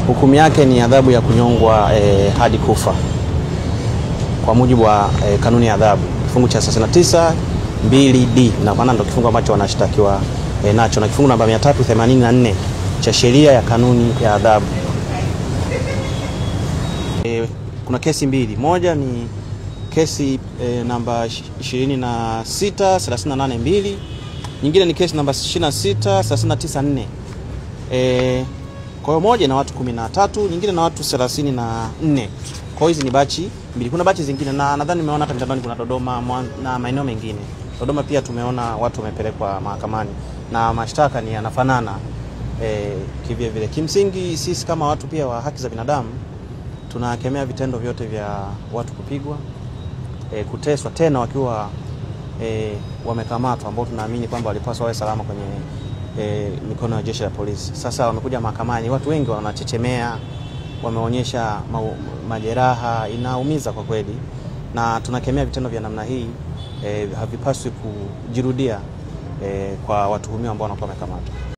Hukumu yake ni adhabu ya kunyongwa hadi kufa kwa mujibu wa kanuni ya adhabu kifungu cha 39 2D, na maana ndio kifungu ambacho wanashtakiwa nacho, na kifungu namba 384 cha sheria ya kanuni ya adhabu. Kuna kesi mbili, moja ni kesi namba 2638.2, nyingine ni kesi namba 2639.4. Kwa hiyo moja na watu 13, nyingine na watu 34. Kwa hizi ni bachi mbili. Kuna bachi zingine na nadhani nimeona hata mtandaoni kuna Dodoma na maeneo mengine. Dodoma pia tumeona watu wamepelekwa mahakamani na mashtaka ni yanafanana kivyo vile. Kimsingi sisi kama watu pia wa haki za binadamu tunakemea vitendo vyote vya watu kupigwa, kuteswa, tena wakiwa wamekamatwa, ambao tunaamini kwamba walipaswa wawe salama kwenye mikono ya jeshi la polisi. Sasa wamekuja mahakamani, watu wengi wanachechemea, wameonyesha majeraha, inaumiza kwa kweli, na tunakemea vitendo vya namna hii, havipaswi kujirudia kwa watuhumiwa ambao wanakuwa wamekamatwa.